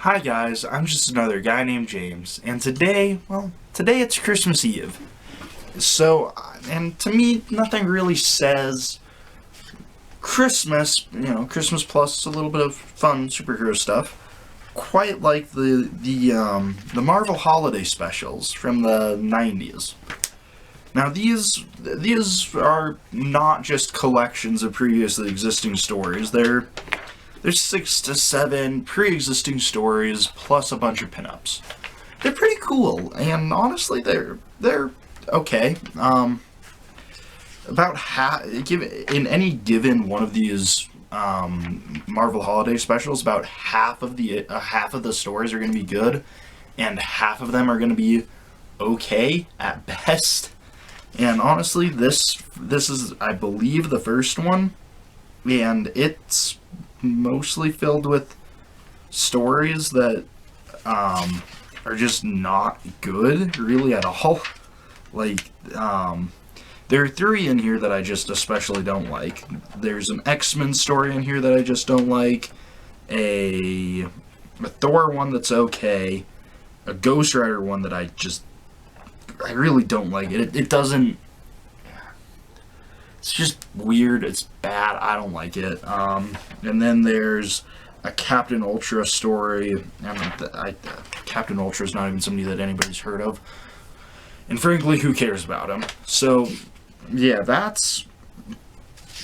Hi guys, I'm just another guy named James, and today it's Christmas Eve. And to me, nothing really says Christmas, Christmas plus a little bit of fun superhero stuff, quite like the Marvel holiday specials from the 90s. Now these are not just collections of previously existing stories. There's 6 to 7 pre-existing stories plus a bunch of pinups. They're pretty cool, and honestly, they're okay. About half, in any given one of these Marvel holiday specials, about half of the stories are going to be good, and half of them are going to be okay at best. And honestly, this is, I believe, the first one, and it's mostly filled with stories that are just not good really at all. Like, there are 3 in here that I just especially don't like. There's an X-Men story in here that I just don't like, a Thor one that's okay, a Ghost Rider one that I really don't like. It doesn't. It's just weird. It's bad. I don't like it. And then there's a Captain Ultra story. Captain Ultra is not even somebody that anybody's heard of. And frankly, who cares about him? So, yeah, that's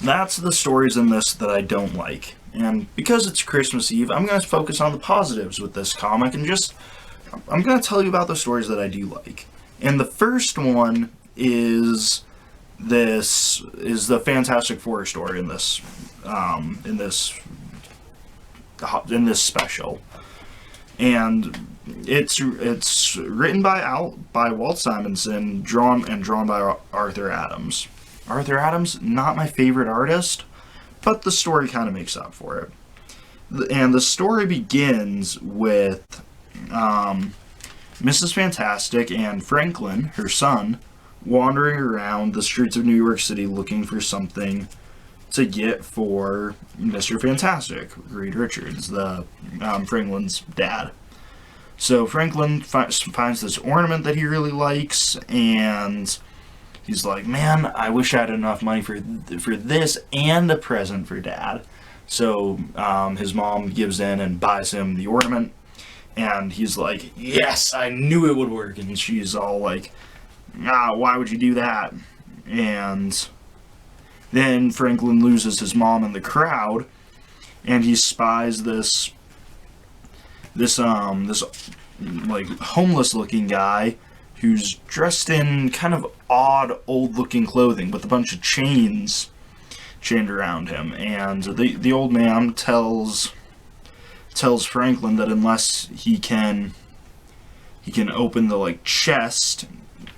the stories in this that I don't like. And because it's Christmas Eve, I'm going to focus on the positives with this comic and I'm going to tell you about the stories that I do like. And the first one is the Fantastic Four story in this special, and it's written by Walt Simonson, drawn by Arthur Adams. Arthur Adams, not my favorite artist, but the story kind of makes up for it. And the story begins with Mrs. Fantastic and Franklin, her son, wandering around the streets of New York City looking for something to get for Mr. Fantastic, Reed Richards, Franklin's dad. So Franklin finds this ornament that he really likes, and he's like, man, I wish I had enough money for this and a present for Dad. So his mom gives in and buys him the ornament, and he's like, yes, I knew it would work. And she's all like, why would you do that? And then Franklin loses his mom in the crowd, and he spies this like homeless looking guy who's dressed in kind of odd old looking clothing with a bunch of chained around him. And the old man tells Franklin that unless he can open the chest,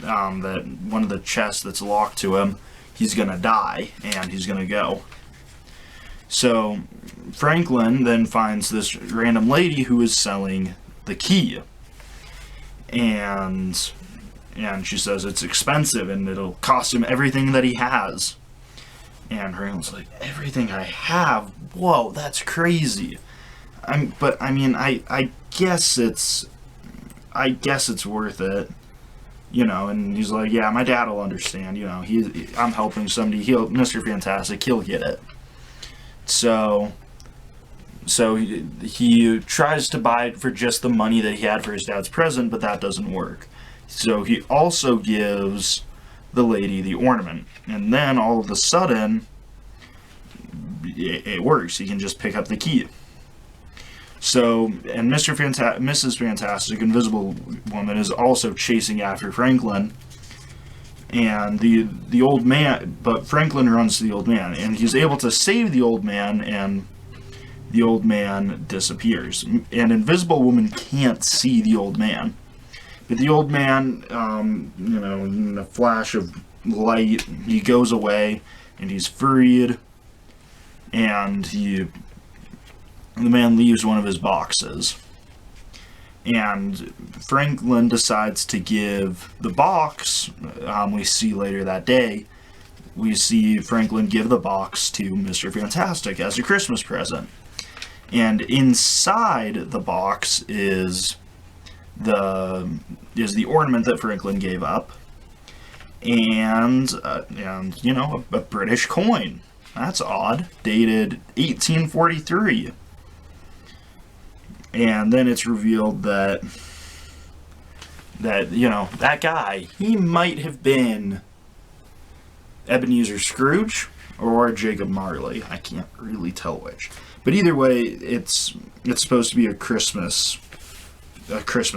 that one of the chests that's locked to him, he's gonna die and he's gonna go. So Franklin then finds this random lady who is selling the key, and she says it's expensive and it'll cost him everything that he has. And Franklin's like, everything I have? Whoa, that's crazy. I guess it's worth it. And he's like, yeah, my dad will understand. I'm helping somebody. Mr. Fantastic, he'll get it. So he tries to buy it for just the money that he had for his dad's present, but that doesn't work. So he also gives the lady the ornament, and then all of a sudden, it works. He can just pick up the key. So, and Mrs. Fantastic, Invisible Woman, is also chasing after Franklin, and the old man, but Franklin runs to the old man, and he's able to save the old man, and the old man disappears. And Invisible Woman can't see the old man, but the old man, in a flash of light, he goes away, and he's freed, and the man leaves one of his boxes. And Franklin decides to give the box, we see later that day, we see Franklin give the box to Mr. Fantastic as a Christmas present. And inside the box is the ornament that Franklin gave up, and a British coin. That's odd, dated 1843. And then it's revealed that that guy, he might have been Ebenezer Scrooge or Jacob Marley. I can't really tell which. But either way, it's supposed to be a Christmas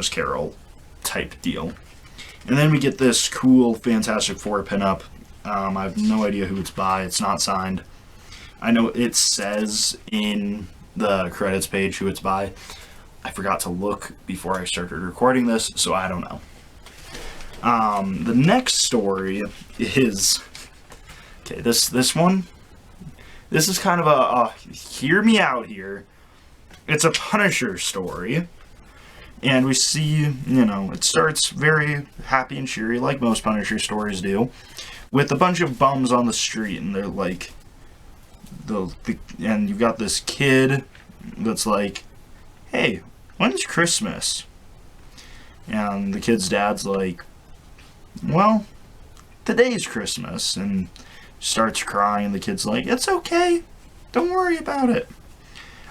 Carol type deal. And then we get this cool Fantastic Four pinup. I have no idea who it's by. It's not signed. I know it says in the credits page who it's by. I forgot to look before I started recording this, so I don't know. The next story is... Okay, this one... This is kind of a hear me out here. It's a Punisher story. And we see, it starts very happy and cheery, like most Punisher stories do, with a bunch of bums on the street, and they're like... and you've got this kid that's like, hey, when's Christmas? And the kid's dad's like, well, today's Christmas. And starts crying. The kid's like, it's okay. Don't worry about it.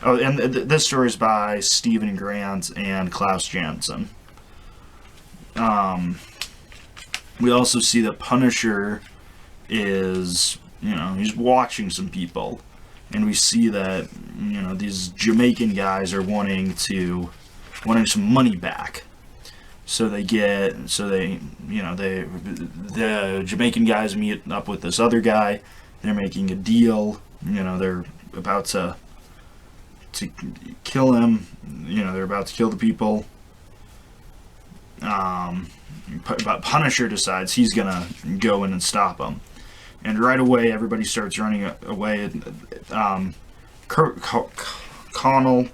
Oh, and this story is by Stephen Grant and Klaus Janson. We also see that Punisher is, he's watching some people. And we see that, these Jamaican guys are wanting some money back. The Jamaican guys meet up with this other guy. They're making a deal. They're about to kill him. They're about to kill the people. But Punisher decides he's gonna go in and stop them. And right away, everybody starts running away. Colonel,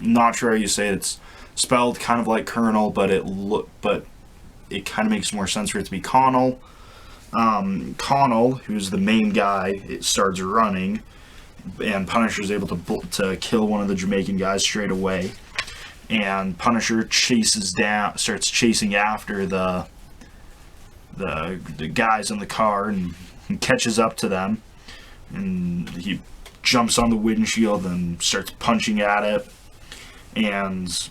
not sure how you say it. It's spelled kind of like Colonel, but it kind of makes more sense for it to be Connell. Connell, who's the main guy, it starts running, and Punisher's able to kill one of the Jamaican guys straight away. And Punisher starts chasing after the guys in the car and catches up to them, and he jumps on the windshield and starts punching at it, and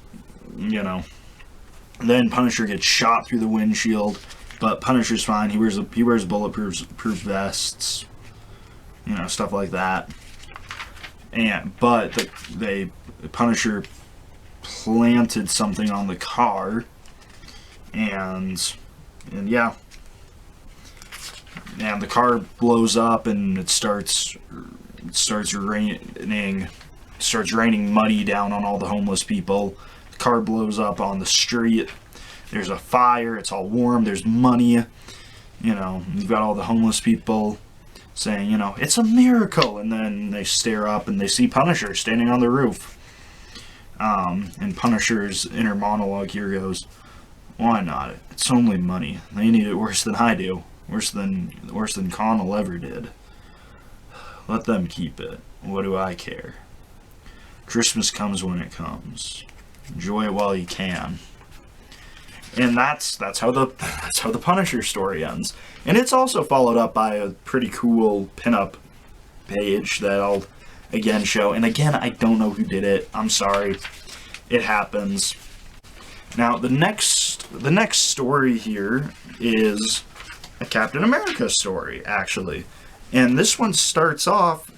then Punisher gets shot through the windshield, but Punisher's fine. He wears bulletproof vests, stuff like that. But Punisher planted something on the car, and the car blows up, and it starts raining money down on all the homeless people. The car blows up on the street. There's a fire. It's all warm. There's money. You've got all the homeless people saying, it's a miracle. And then they stare up and they see Punisher standing on the roof. And Punisher's inner monologue here goes, why not? It's only money. They need it worse than I do. Worse than Connell ever did. Let them keep it. What do I care? Christmas comes when it comes. Enjoy it while you can. And that's how the Punisher story ends. And it's also followed up by a pretty cool pinup page that I'll again show. And again, I don't know who did it. I'm sorry. It happens. Now the next story here is a Captain America story, actually. And this one starts off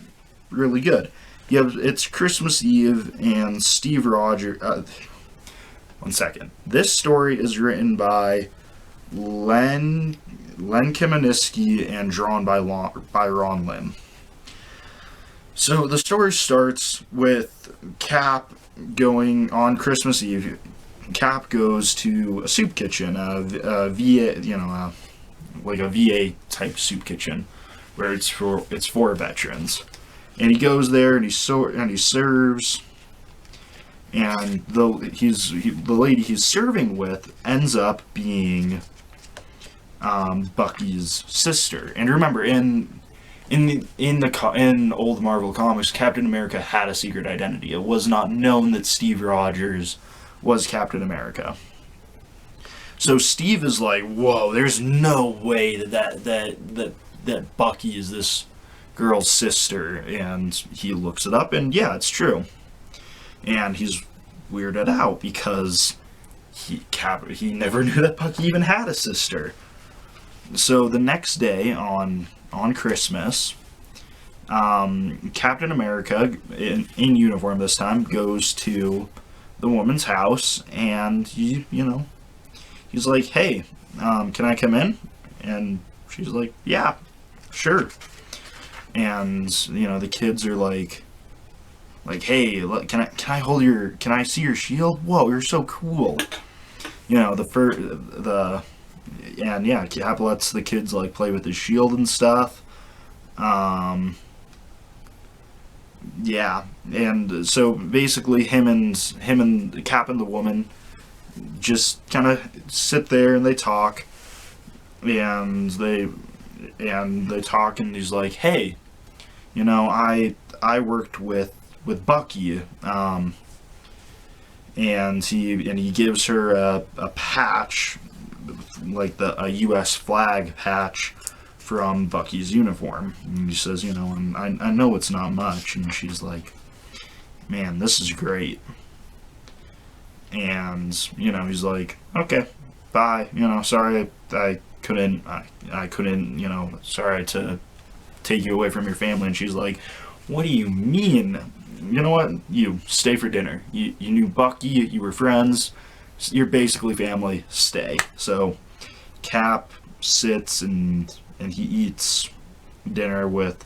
really good. It's Christmas Eve, and Steve Rogers... one second. This story is written by Len Kaminsky and drawn by Ron Lim. So the story starts with Cap going on Christmas Eve. Cap goes to a soup kitchen, a VA, like a VA type soup kitchen, where it's for veterans. And he goes there and he serves, and the lady he's serving with ends up being Bucky's sister. And remember, in in old Marvel comics, Captain America had a secret identity. It was not known that Steve Rogers was Captain America. So Steve is like, "Whoa, there's no way that Bucky is this girl's sister." And he looks it up, and yeah, it's true. And he's weirded out because he never knew that Bucky even had a sister. So the next day on Christmas, Captain America, in uniform this time, goes to the woman's house, and he's like, "Hey, can I come in?" And she's like, "Yeah, sure." And the kids are like, "Hey, can I hold can I see your shield? Whoa, you're so cool." And yeah, Cap lets the kids like play with his shield and stuff. Yeah, and so basically him and Cap and the woman just kind of sit there and they talk, and they talk, and he's like, "Hey, I worked with Bucky, and he gives her a patch, like a U.S. flag patch from Bucky's uniform." And he says, I know it's not much. And she's like, "Man, this is great." And, he's like, "Okay, bye. Sorry I couldn't, sorry to take you away from your family." And she's like, "What do you mean? You know what? You stay for dinner. You knew Bucky, you were friends. You're basically family. Stay." So Cap sits and he eats dinner with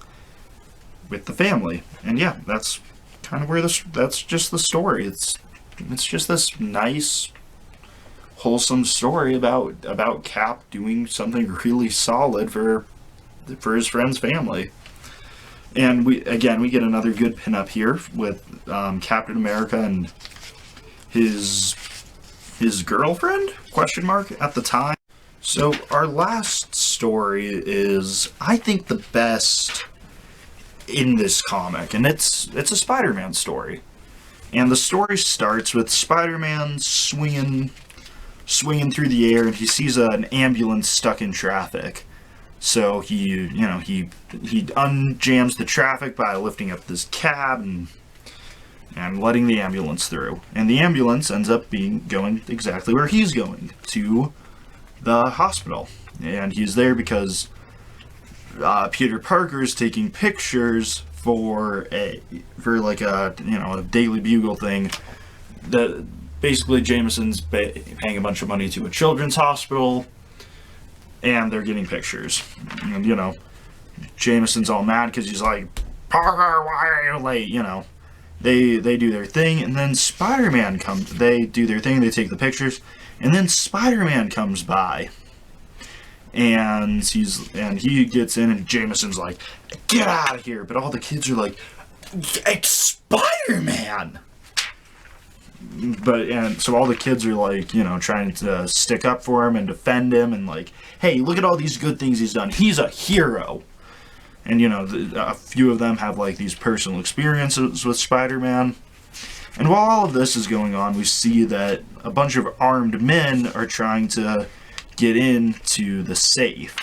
the family. And yeah, that's kind of where that's just the story. It's just this nice, wholesome story about Cap doing something really solid for his friend's family. And we get another good pinup here with Captain America and his girlfriend, question mark, at the time. So our last story is, I think, the best in this comic, and it's a Spider-Man story. And the story starts with Spider-Man swinging through the air, and he sees an ambulance stuck in traffic. So he unjams the traffic by lifting up this cab and letting the ambulance through. And the ambulance ends up going exactly where he's going, to the hospital. And he's there because Peter Parker is taking pictures for a Daily Bugle thing. That basically Jameson's paying a bunch of money to a children's hospital, and they're getting pictures. And Jameson's all mad because he's like, "Parker, why are you late?" They do their thing, and then Spider-Man comes. They do their thing. They take the pictures, and then Spider-Man comes by, and he gets in, and Jameson's like, "Get out of here!" But all the kids are like, "It's Spider-Man!" And so all the kids are like, trying to stick up for him and defend him, and like, "Hey, look at all these good things he's done. He's a hero." And a few of them have like these personal experiences with Spider-Man. And while all of this is going on, we see that a bunch of armed men are trying to get into the safe.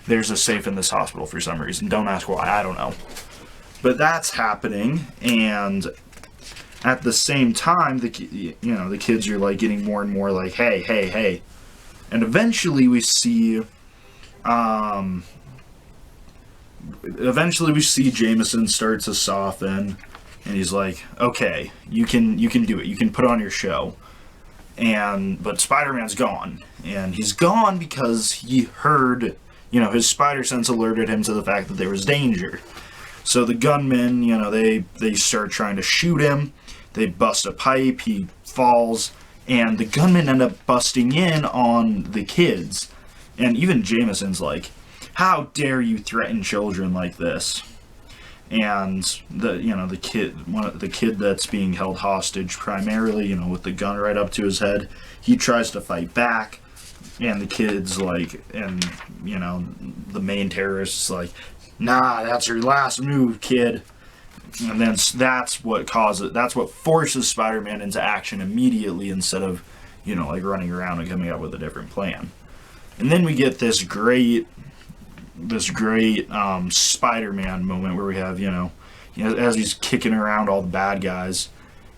There's a safe in this hospital for some reason. Don't ask why, I don't know. But that's happening, and at the same time, the kids are like getting more and more like, "Hey, hey, hey." And eventually we see Jameson start to soften, and he's like, "Okay, you can do it. You can put on your show." But Spider-Man's gone, and he's gone because he heard, his spider sense alerted him to the fact that there was danger. So the gunmen, they start trying to shoot him. They bust a pipe. He falls, and the gunmen end up busting in on the kids. And even Jameson's like, "How dare you threaten children like this?" And the kid that's being held hostage primarily, with the gun right up to his head, he tries to fight back, and the kid's like, and the main terrorist is like, nah, that's your last move, kid. And then that's what forces Spider-Man into action immediately instead of, like running around and coming up with a different plan. And then we get this great Spider-Man moment where we have, as he's kicking around all the bad guys,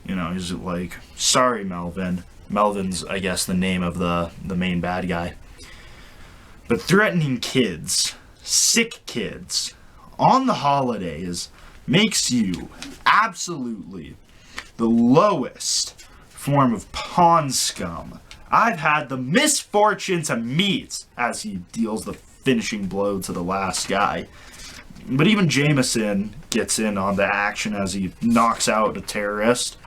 he's like, sorry, Melvin. Melvin's, I guess, the name of the main bad guy. But threatening kids, sick kids, on the holidays makes you absolutely the lowest form of pawn scum I've had the misfortune to meet, as he deals the finishing blow to the last guy. But even Jameson gets in on the action as he knocks out a terrorist,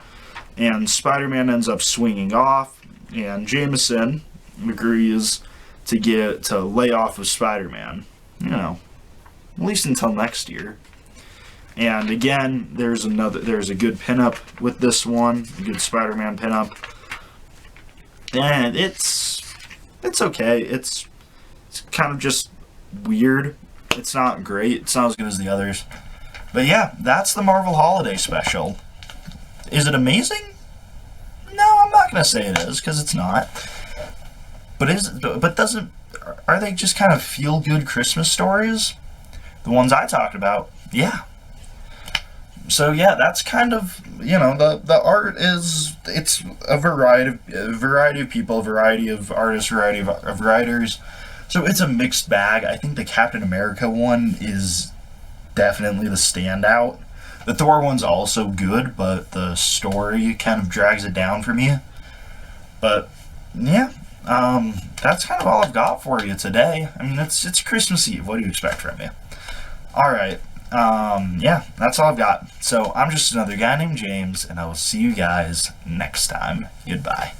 and Spider-Man ends up swinging off, and Jameson agrees to lay off of Spider-Man, at least until next year. And again, there's a good pinup with this one, a good Spider-Man pinup, and it's okay. It's kind of just weird. It's not great. It's not as good as the others. But yeah, that's the Marvel Holiday Special. Is it amazing? No, I'm not gonna say it is, because it's not. But are they just kind of feel-good Christmas stories? The ones I talked about, yeah. So yeah, that's kind of, the art it's a variety of people, a variety of artists, variety of writers. So it's a mixed bag. I think the Captain America one is definitely the standout. The Thor one's also good, but the story kind of drags it down for me. But yeah, that's kind of all I've got for you today. I mean, it's Christmas Eve. What do you expect from me? All right. Yeah, that's all I've got. So I'm just another guy named James, and I will see you guys next time. Goodbye.